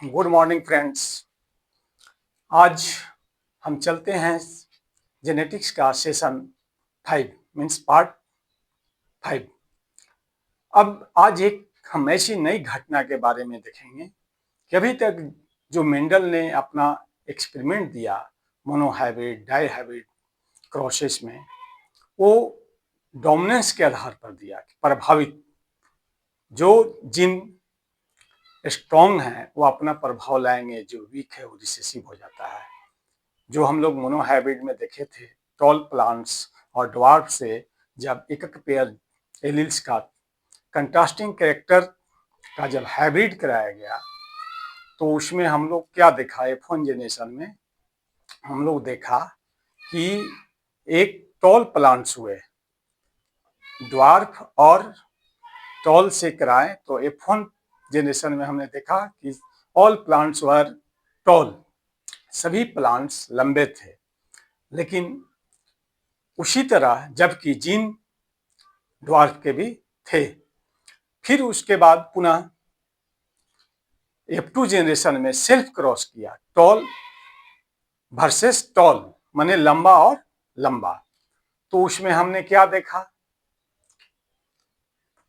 Good morning friends. आज हम चलते हैं जेनेटिक्स का सेशन 5 मीन्स पार्ट 5। अब आज हम ऐसी नई घटना के बारे में देखेंगे कि अभी तक जो मेंडल ने अपना एक्सपेरिमेंट दिया मोनोहाइब्रिड डाईहाइब्रिड क्रॉसेस में, वो डोमिनेंस के आधार पर दिया कि प्रभावित जो जिन स्ट्रॉन्ग है वो अपना प्रभाव लाएंगे, जो वीक है वो रिसेसिव हो जाता है। जो हम लोग मोनोहाइब्रिड में देखे थे, टॉल प्लांट्स और ड्वार्फ से जब एक पेयर एलील्स का कंट्रास्टिंग कैरेक्टर का जब हाइब्रिड कराया गया तो उसमें हम लोग क्या देखा, F1 जनरेशन में हम लोग देखा कि एक टॉल प्लांट्स हुए, ड्वार्फ और टॉल से कराए तो F1 जनरेशन में हमने देखा कि ऑल प्लांट्स वर टॉल, सभी प्लांट्स लंबे थे। लेकिन उसी तरह जबकि जीन ड्वार्फ के भी थे। फिर उसके बाद पुनः F2 जनरेशन में सेल्फ क्रॉस किया, टॉल वर्सेस टॉल माने लंबा और लंबा। तो उसमें हमने क्या देखा,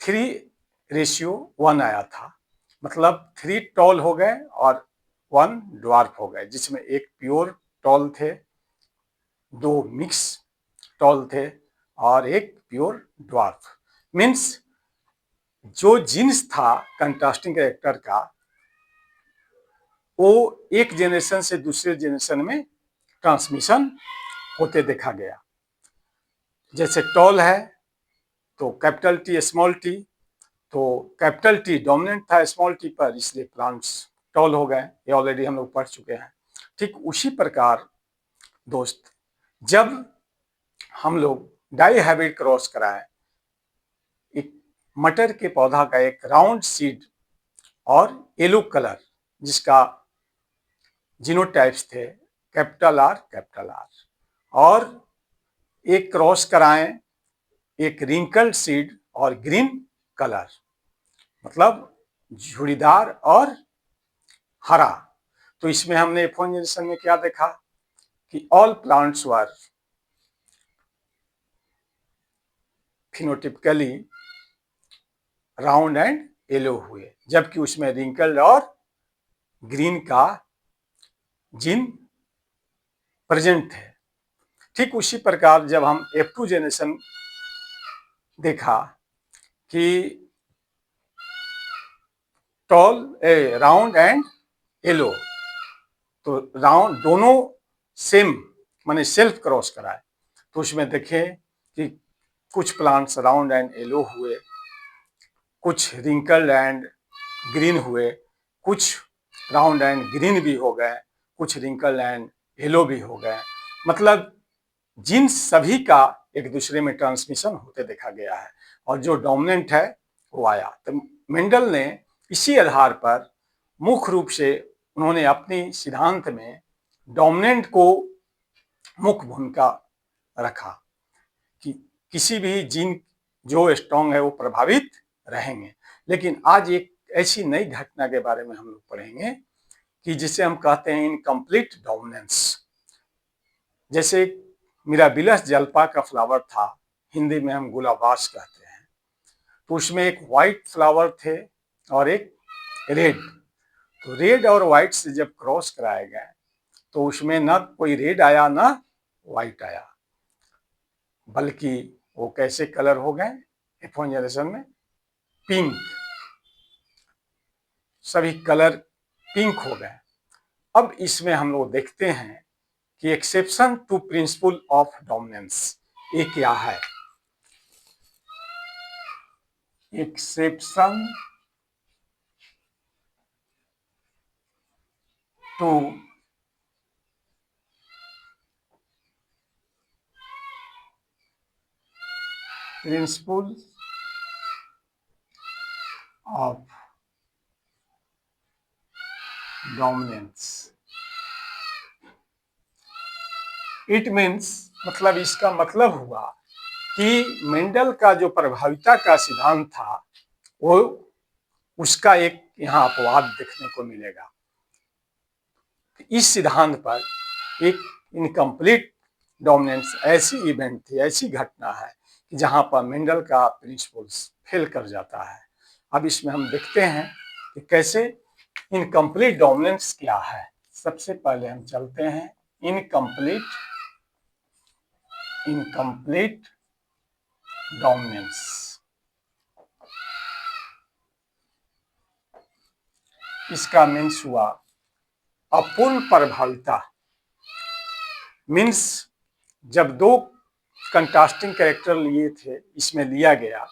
3:1 आया था, मतलब 3 टॉल हो गए और 1 ड्वार्फ हो गए, जिसमें एक प्योर टॉल थे, 2 मिक्स टॉल थे और एक प्योर ड्वार्फ। मीन्स जो जीन्स था कंट्रास्टिंग कैरेक्टर का वो एक जनरेशन से दूसरे जनरेशन में ट्रांसमिशन होते देखा गया। जैसे टॉल है तो कैपिटल टी स्मॉल टी, तो कैपिटल टी डोमिनेंट था स्मॉल टी पर, इसलिए प्लांट्स टॉल हो गए। ये ऑलरेडी हम लोग पढ़ चुके हैं। ठीक उसी प्रकार दोस्त, जब हम लोग डाई हाइब्रिड क्रॉस कराए, एक मटर के पौधा का एक राउंड सीड और येलो कलर जिसका जीनोटाइप्स थे कैपिटल आर, और एक क्रॉस कराएं एक रिंकल्ड सीड और ग्रीन कलर, मतलब झुड़ीदार और हरा। तो इसमें हमने F1 जनरेशन में क्या देखा कि all plants were phenotypically round and yellow हुए, जबकि उसमें रिंकल्ड और ग्रीन का जीन प्रेजेंट थे। ठीक उसी प्रकार जब हम F2 जनरेशन देखा कि टॉल राउंड एंड येलो, तो राउंड दोनों सेम माने सेल्फ क्रॉस कराए, तो उसमें देखें कि कुछ प्लांट्स राउंड एंड येलो हुए, कुछ रिंकल्ड एंड ग्रीन हुए, कुछ राउंड एंड ग्रीन भी हो गए, कुछ रिंकल एंड येलो भी हो गए। मतलब जीन सभी का एक दूसरे में ट्रांसमिशन होते देखा गया है और जो डोमिनेंट है वो आया। तो मेंडल ने इसी आधार पर मुख्य रूप से उन्होंने अपनी सिद्धांत में डोमिनेंट को मुख्य भूमिका रखा कि किसी भी जीन जो स्ट्रॉन्ग है वो प्रभावित रहेंगे। लेकिन आज एक ऐसी नई घटना के बारे में हम लोग पढ़ेंगे कि जिसे हम कहते हैं इनकम्प्लीट डोमिनेंस। जैसे मिराबिलस जल्पा का फ्लावर था, हिंदी में हम गुलाबास कहते हैं, तो उसमें एक व्हाइट फ्लावर थे और एक रेड। तो रेड और व्हाइट से जब क्रॉस कराए गए तो उसमें न कोई रेड आया ना व्हाइट आया, बल्कि वो कैसे कलर हो गए F1 जनरेशन में, पिंक, सभी कलर पिंक हो गए। अब इसमें हम लोग देखते हैं कि exception to principle of dominance ये क्या है। Exception to principle of dominance, it means, मतलब इसका मतलब हुआ कि मेंडल का जो प्रभाविता का सिद्धांत था वो उसका एक यहाँ अपवाद देखने को मिलेगा। इस सिद्धांत पर एक इनकम्प्लीट डोमिनेंस ऐसी इवेंट थी, ऐसी घटना है कि जहां पर मेंडल का प्रिंसिपल्स फेल कर जाता है। अब इसमें हम देखते हैं कि कैसे इनकम्प्लीट डोमिनेंस क्या है। सबसे पहले हम चलते हैं इनकम्प्लीट डोमिनेंस। इसका मीन्स हुआ अपूर्ण प्रभाविता। मीन्स जब दो कंट्रास्टिंग कैरेक्टर लिए थे, इसमें लिया गया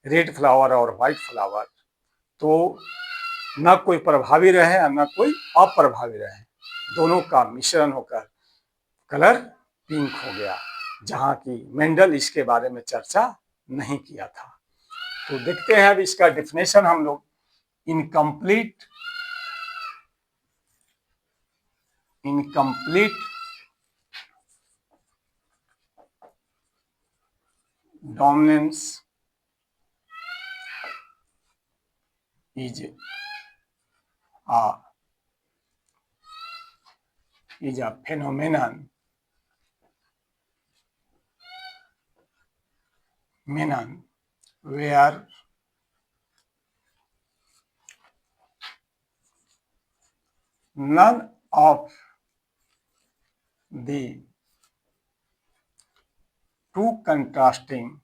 रेड फ्लावर और व्हाइट फ्लावर, तो न कोई प्रभावी रहे और न कोई अप्रभावी रहे, दोनों का मिश्रण होकर कलर पिंक हो गया, जहां की मेंडल इसके बारे में चर्चा नहीं किया था। तो देखते हैं अब इसका डेफिनेशन हम लोग। Incomplete dominance is a phenomenon where none of the two contrasting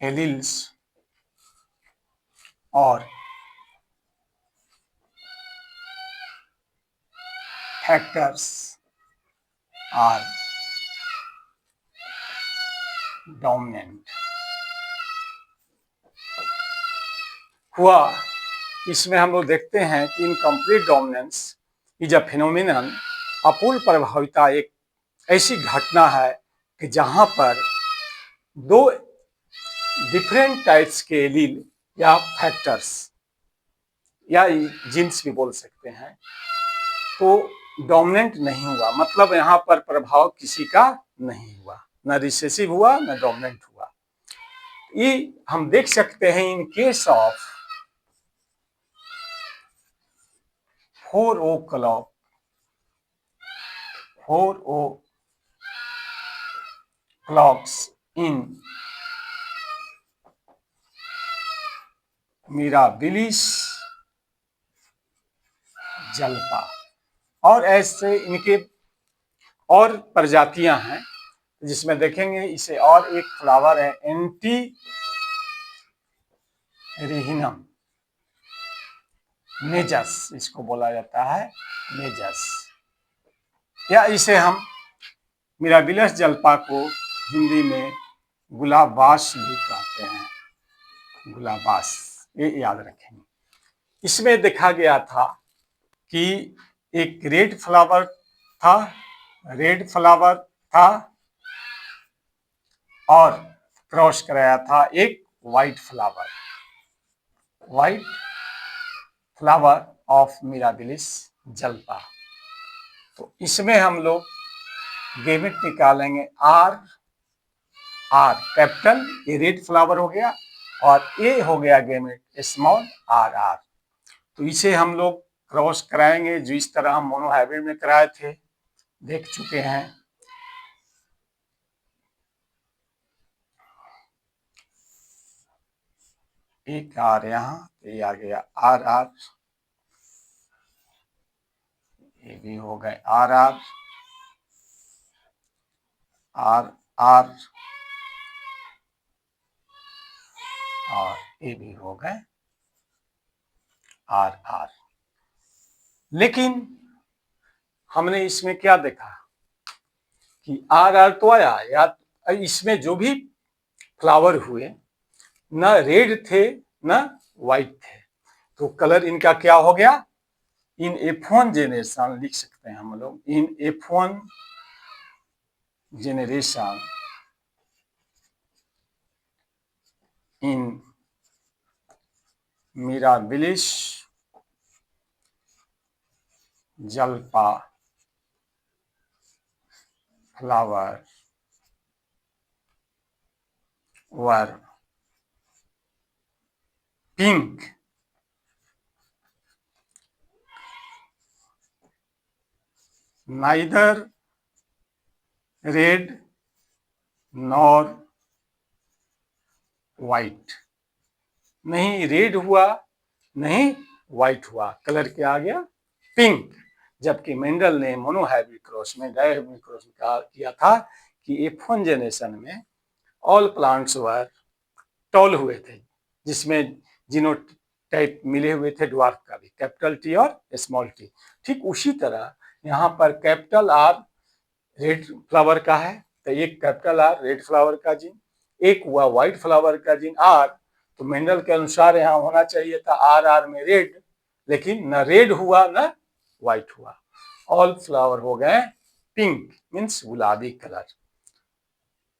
alleles or factors are dominant। हुआ इसमें हम लोग देखते हैं कि incomplete dominance is a phenomenon, अपूर्ण प्रभाविता एक ऐसी घटना है कि जहां पर दो डिफरेंट टाइप्स के एलील या फैक्टर्स या जीन्स भी बोल सकते हैं, तो डोमिनेंट नहीं हुआ। मतलब यहाँ पर प्रभाव किसी का नहीं हुआ, न रिसेसिव हुआ न डोमिनेंट हुआ। ये हम देख सकते हैं in case of 4O clocks in Mirabilis jalapa. और ऐसे इनके और प्रजातियां हैं जिसमें देखेंगे इसे, और एक फ्लावर है एंटीरिहिनम मेजस, इसको बोला जाता है मेजस, या इसे हम मिराबिलस जल्पा को हिंदी में गुलाबास भी कहते हैं, गुलाबास, ये याद रखेंगे। इसमें देखा गया था कि एक रेड फ्लावर था और क्रॉस कराया था एक व्हाइट फ्लावर ऑफ मिराबिलिस जल्पा। तो इसमें हम लोग गेमेट निकालेंगे आर कैपिटल, ये रेड फ्लावर हो गया, और ए हो गया गेमेट स्मॉल आर। तो इसे हम लोग क्रॉस कराएंगे जो इस तरह हम मोनोहाइब्रिड में कराए थे, देख चुके हैं। एक आर यहाँ, ये आ गया आर, ये भी हो गए आर, और ये भी हो गए आर। लेकिन हमने इसमें क्या देखा कि आर तो आया, या इसमें जो भी फ्लावर हुए न रेड थे न व्हाइट थे, तो कलर इनका क्या हो गया, इन F1 जेनरेशन लिख सकते हैं हम लोग, in F1 generation in Mirabilis jalapa flower were pink, neither red nor white, नहीं रेड हुआ नहीं व्हाइट हुआ, कलर क्या आ गया पिंक। जबकि मेंडल ने मोनोहाइब्रिड क्रॉस में डायहाइब्रिड क्रॉस में किया था कि F1 जनरेशन में ऑल प्लांट्स वर टॉल हुए थे, जिसमें जीनोटाइप मिले हुए थे ड्वार्फ का भी, कैपिटल टी और स्मॉल टी। ठीक उसी तरह यहाँ पर कैपिटल आर रेड फ्लावर का है, तो एक कैपिटल आर रेड फ्लावर का जीन, एक हुआ व्हाइट फ्लावर का जीन आर, तो मेंडल के अनुसार यहाँ होना चाहिए था आर आर में रेड, लेकिन न रेड हुआ न व्हाइट हुआ, ऑल फ्लावर हो गए पिंक, मीन्स गुलाबी कलर।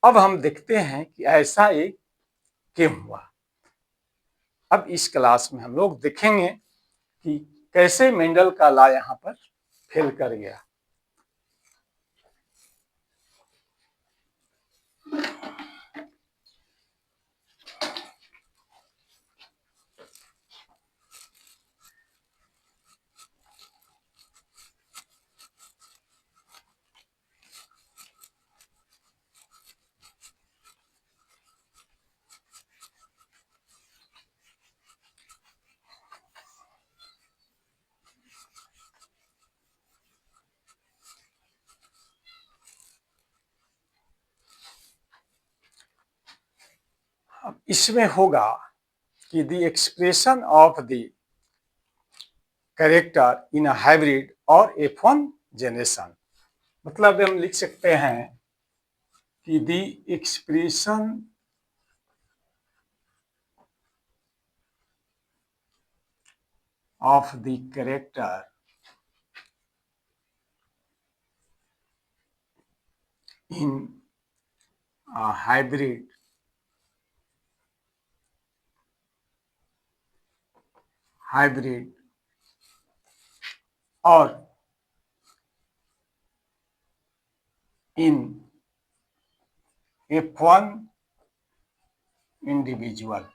अब हम देखते हैं कि ऐसा एक क्यों हुआ। अब इस क्लास में हम लोग देखेंगे कि कैसे मेंडल का लॉ यहाँ पर फेल कर गया। अब इसमें होगा कि the expression of the character in a hybrid और F1 जनरेशन, मतलब हम लिख सकते हैं कि the expression of the character in a hybrid और इन F1 इंडिविजुअल,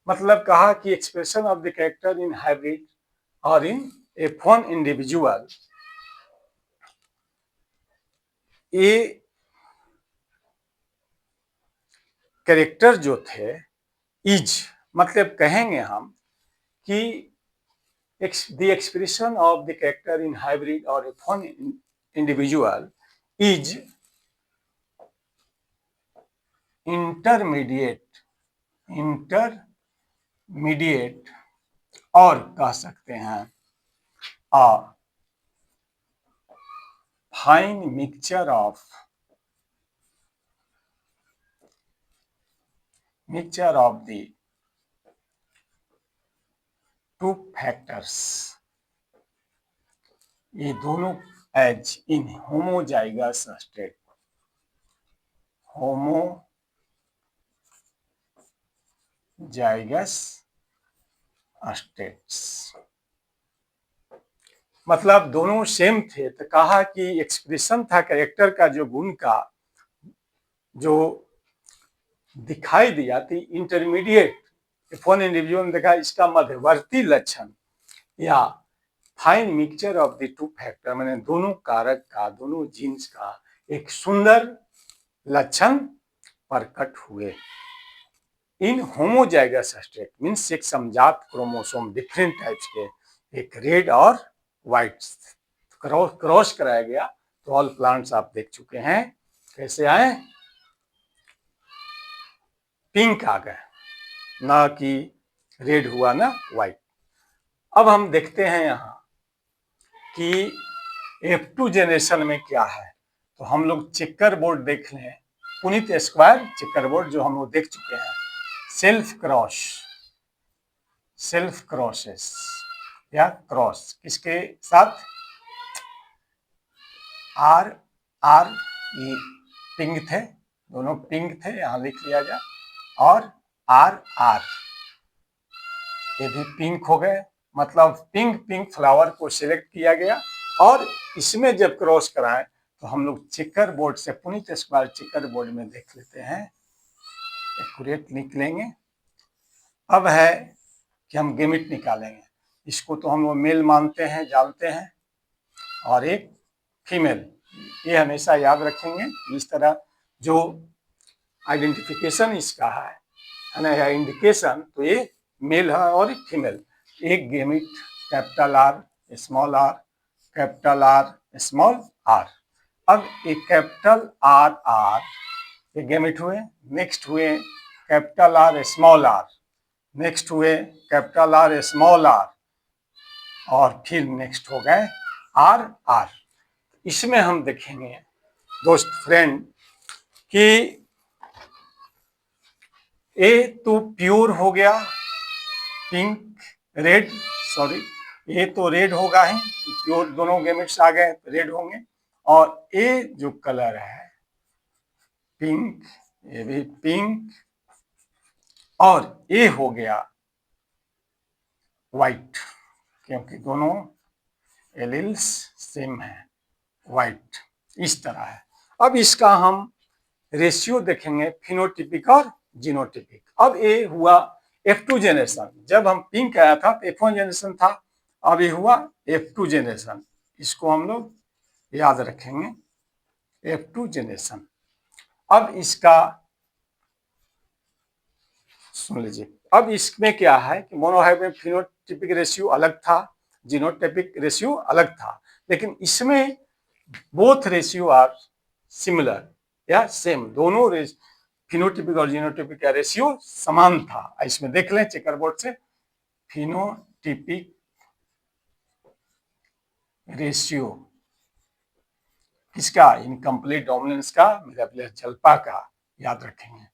मतलब कहा कि expression of the character in hybrid और इन F1 इंडिविजुअल, ये कैरेक्टर जो थे इज, मतलब कहेंगे हम कि the expression of the character in hybrid और F1 इंडिविजुअल इज इंटरमीडिएट और कह सकते हैं a fine mixture of the two factors, ये दोनों एज इन होमोजाइगस स्टेट्स, मतलब दोनों सेम थे, तो कहा कि एक्सप्रेशन था कैरेक्टर का जो गुण का जो दिखाई दिया थी इंटरमीडिएट F1 इंडिविजुअल में देखा, इसका मध्यवर्ती लक्षण या fine mixture of the two factor, मैंने दोनों कारक का, दोनों जीन्स का एक सुंदर लक्षण प्रकट हुए इन होमोजाइगस स्टेट, मीन्स एक समजात क्रोमोसोम डिफरेंट टाइप्स के, एक रेड और व्हाइट क्रॉस कराया गया। तो ऑल प्लांट्स आप देख चुके हैं कैसे आए, पिंक आ गए, ना कि रेड हुआ ना व्हाइट। अब हम देखते हैं यहाँ कि F2 जनरेशन में क्या है, तो हम लोग चेकर बोर्ड देख लें, पुनीत स्क्वायर चेकर बोर्ड जो हम लोग देख चुके हैं, सेल्फ क्रॉसेस या क्रॉस किसके साथ, आर आर, ये पिंक थे, दोनों पिंक थे, यहां लिख लिया जाए, और आर आर ये भी पिंक हो गए, मतलब पिंक फ्लावर को सिलेक्ट किया गया। और इसमें जब क्रॉस कराएं तो हम लोग चेकर बोर्ड से, पुनीत स्क्वायर चेकर बोर्ड में देख लेते हैं एक्यूरेट निकलेंगे। अब है कि हम गैमेट निकालेंगे। इसको तो हम लोग मेल मानते हैं, जानते हैं, और एक फीमेल। ये हमेशा याद रखेंगे। इस तरह जो आइडेंटिफिकेशन इसका है ना, या इंडिकेशन, तो ये मेल है और फीमेल। एक gamete capital R small R, capital R small R. अब एक कैपिटल आर आर ये गैमेट हुए। नेक्स्ट हुए capital R small R, next हुए कैपिटल आर स्मॉल आर, और फिर नेक्स्ट हो गए आर आर। इसमें हम देखेंगे दोस्त फ्रेंड कि ए तो प्योर हो गया, पिंक रेड, सॉरी, ए तो रेड होगा ही, प्योर दोनों गैमेट्स आ गए रेड होंगे। और ए जो कलर है पिंक, ये भी पिंक, और ए हो गया व्हाइट, क्योंकि दोनों एलिल्स सेम है, व्हाइट। इस तरह है। अब इसका हम रेशियो देखेंगे, फिनोटिपिक और जीनोटिपिक। अब ये हुआ F2 जनरेशन। जब हम पिंक आया था तो F1 जनरेशन था, अब ये हुआ F2 जनरेशन। इसको हम लोग याद रखेंगे, F2 जनरेशन। अब इसका सुन लीजिए, अब इसमें क्या है कि मोनोहाइब्रिड में फिनोटिपिक रेशियो अलग था, जीनोटिपिक रेशियो अलग था, लेकिन इसमें बोथ रेशियो आर सिमिलर या सेम। दोनों फिनोटिपिक और जीनोटिपिक का रेशियो समान था। इसमें देख लें चेकर बोर्ड से, फिनोटिपिक रेशियो किसका, इनकम्प्लीट डोमिनेंस का, मेरा जल्पा का, याद रखेंगे।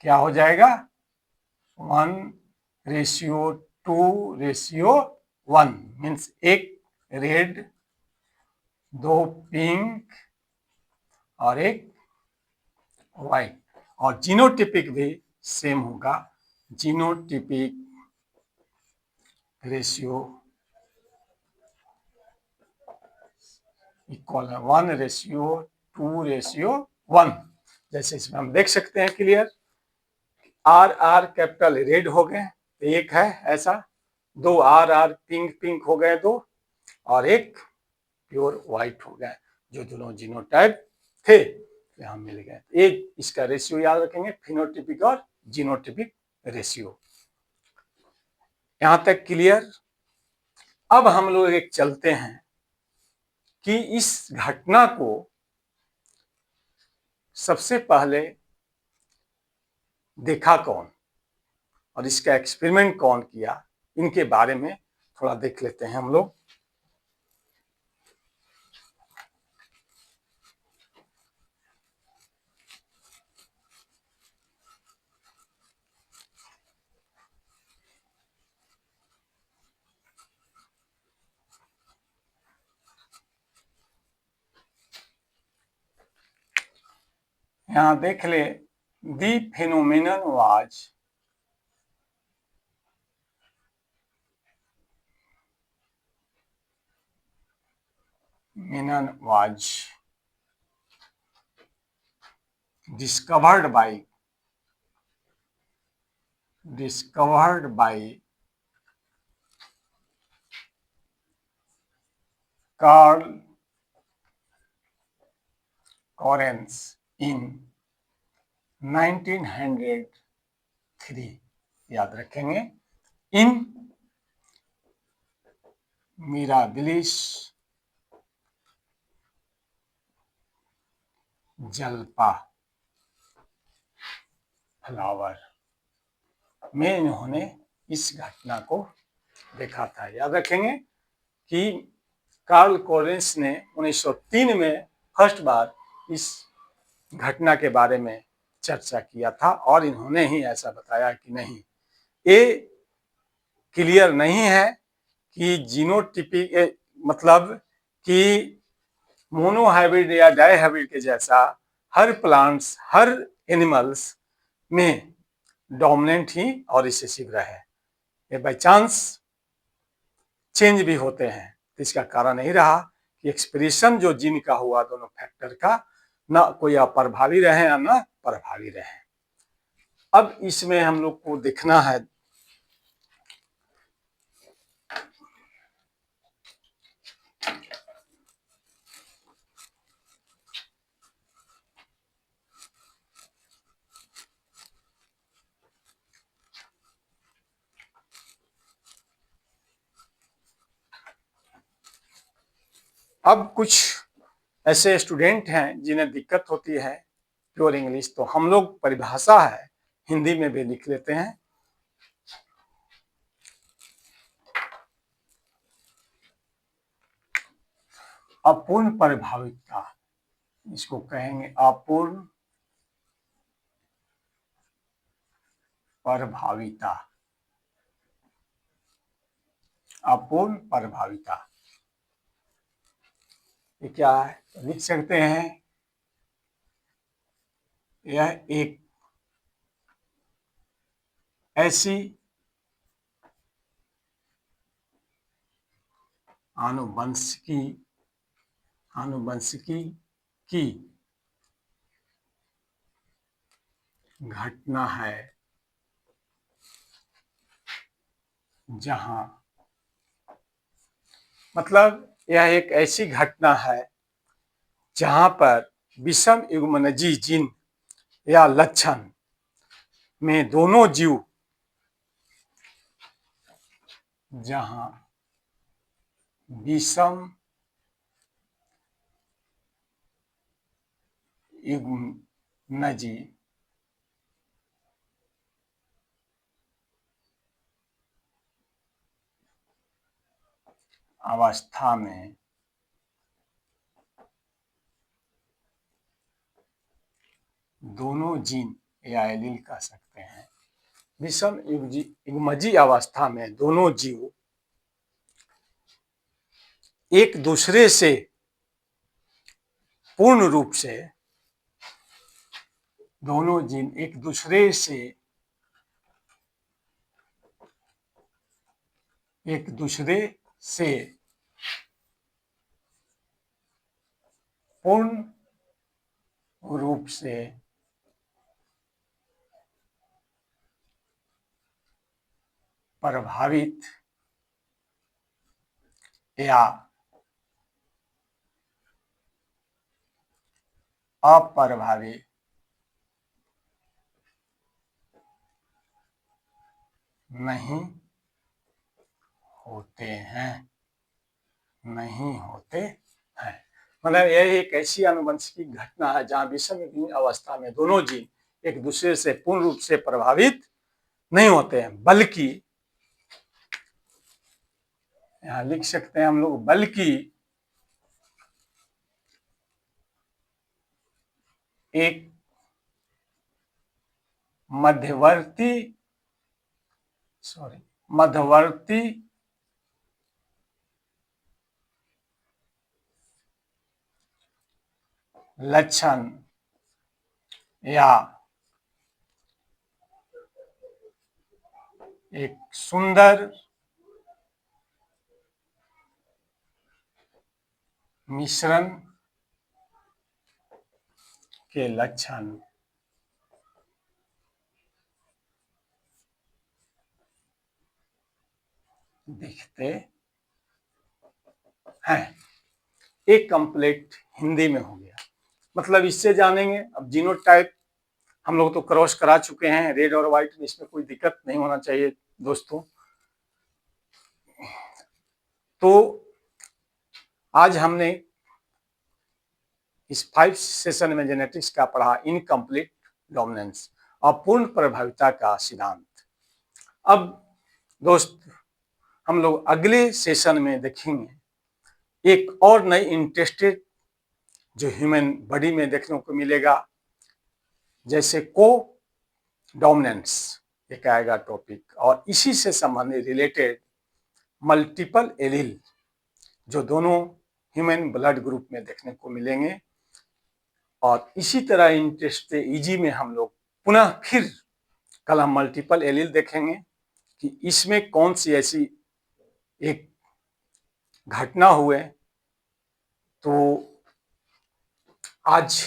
क्या हो जाएगा, 1:2:1 मीन्स एक रेड, दो पिंक और एक व्हाइट। और जीनोटिपिक भी सेम होगा, जीनोटिपिक रेशियो इक्वल है 1:2:1। जैसे इसमें हम देख सकते हैं clear, R R capital red हो गए, एक है ऐसा, दो आर आर पिंक पिंक हो गए दो, और एक प्योर व्हाइट हो गए, जो दोनों जीनोटाइप थे यहाँ मिल गए। ये इसका रेशियो याद रखेंगे, फिनोटिपिक और जीनोटिपिक रेशियो। यहां तक क्लियर। अब हम लोग एक चलते हैं कि इस घटना को सबसे पहले देखा कौन और इसका एक्सपेरिमेंट कौन किया, इनके बारे में थोड़ा देख लेते हैं हम लोग। यहां देख ले, the phenomenon was discovered by Carl Correns in 1903। याद रखेंगे, इन मिराबिलिस जल्पा फ्लावर में इन्होंने इस घटना को देखा था। याद रखेंगे कि कार्ल कोरेंस ने 1903 में फर्स्ट बार इस घटना के बारे में चर्चा किया था, और इन्होंने ही ऐसा बताया कि नहीं, ये क्लियर नहीं है कि जीनोटिपिक मतलब कि मोनोहाइब्रिड या डाइहाइब्रिड के जैसा हर प्लांट्स, हर एनिमल्स में डोमिनेंट ही और रिसेसिव रहे। ये बाई चांस चेंज भी होते हैं, तो इसका कारण नहीं रहा कि एक्सप्रेशन जो जीन का हुआ दोनों फैक्टर का, ना कोई अप्रभावी रहे या ना प्रभावी रहे। अब इसमें हम लोग को देखना है अब कुछ ऐसे स्टूडेंट हैं जिन्हें दिक्कत होती है प्योर इंग्लिश, तो हम लोग परिभाषा है हिंदी में भी लिख लेते हैं। अपूर्ण प्रभाविता, इसको कहेंगे अपूर्ण प्रभाविता। अपूर्ण प्रभाविता ये क्या है, तो लिख सकते हैं यह एक ऐसी आनुवंशिकी की घटना है जहां, मतलब यह एक ऐसी घटना है जहां पर विषम युग्मनजी जीन या लक्षण में दोनों जीव, जहां विषम युग्मनजी अवस्था में दोनों जीन या एलील कह सकते हैं, विषम युग्मजी अवस्था में दोनों जीव एक दूसरे से पूर्ण रूप से, दोनों जीन एक दूसरे से पूर्ण रूप से प्रभावित या अप्रभावित नहीं होते हैं, मतलब यह एक ऐसी आनुवंशिकी घटना है जहां विषम युग्मी अवस्था में दोनों जीन एक दूसरे से पूर्ण रूप से प्रभावित नहीं होते हैं, बल्कि यहां लिख सकते हैं हम लोग, बल्कि एक मध्यवर्ती लक्षण या एक सुंदर मिश्रण के लक्षण दिखते हैं। एक कंप्लीट हिंदी में हो गया, मतलब इससे जानेंगे। अब जीनोटाइप हम लोग तो क्रॉस करा चुके हैं, रेड और व्हाइट, इसमें कोई दिक्कत नहीं होना चाहिए दोस्तों। तो आज हमने इस 5 सेशन में जेनेटिक्स का पढ़ा, इनकम्प्लीट डोमिनेंस, अपूर्ण प्रभाविता का सिद्धांत। अब दोस्त हम लोग अगले सेशन में देखेंगे एक और नई इंटरेस्टेड जो ह्यूमन बॉडी में देखने को मिलेगा, जैसे को डोमिनेंस एक आएगा टॉपिक, और इसी से संबंधित रिलेटेड मल्टीपल एलील जो दोनों ह्यूमन ब्लड ग्रुप में देखने को मिलेंगे। और इसी तरह इंटरेस्ट इजी में हम लोग पुनः फिर कल हम मल्टीपल एलील देखेंगे कि इसमें कौन सी ऐसी एक घटना हुए। तो आज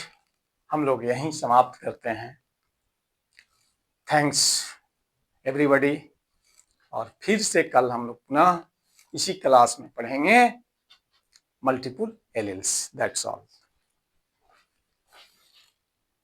हम लोग यहीं समाप्त करते हैं। Thanks everybody. और फिर से कल हम लोग पुनः इसी क्लास में पढ़ेंगे मल्टीपल एलील्स। That's all.